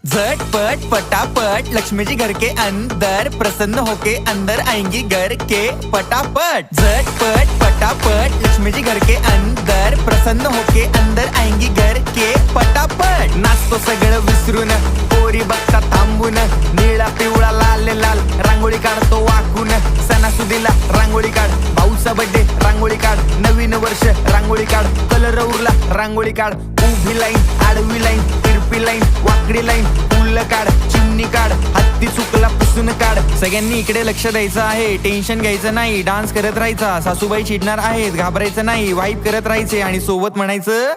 झटपट पटापट लक्ष्मी जी घर के अंदर प्रसन्न होके अंदर आएंगी घर के पटापट। झटपट पटापट लक्ष्मी जी घर के अंदर प्रसन्न होके अंदर आएंगी घर के पटापट। नाचतो सगळं विसरून पोरी बघता थांबून निळा पिवळा लाल लाल रांगोळी काढतो वाकून। सणासुदीला रांगोळी काढ, भाऊचा बर्थडे रांगोळी काढ, नवीन वर्ष रांगोळी काढ, कलर उरला रांगोळी काढ, उभी लाईन आडवी लाईन तिरपी लाईन वाकडी लाईन फुल काढ, चिमणी काढ, हत्ती चुकला पुसून काढ। सगळ्यांनी इकडे लक्ष द्यायचं आहे, टेन्शन घ्यायचं नाही, डान्स करत राहायचा। सासूबाई चिडणार आहेत, घाबरायचं नाही, वाईब करत राहायचे आणि सोबत म्हणायचं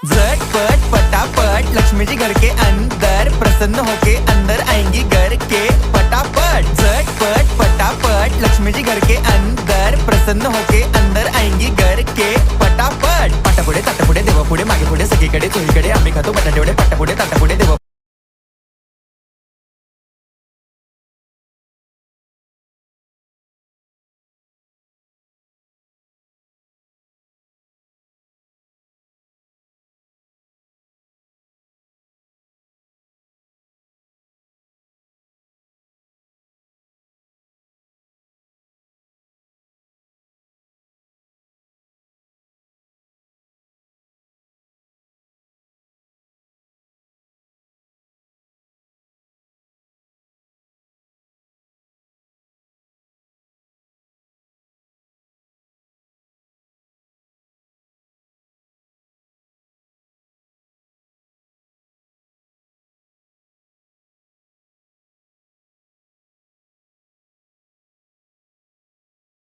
झटपट पटापट लक्ष्मी जी घर के अंदर प्रसन्न होके अंदर आएंगी घर के पटापट। झटपट पटापट लक्ष्मी जी घर के अंदर प्रसन्न होके अंदर आएंगी घर के पटापट। पाटापुढे ताटापुढे देवापुढे मागे पुढे सगळीकडे चोहीकडे आम्ही खातो बटाटेवडे पाटापुढे ताटापुढे देवा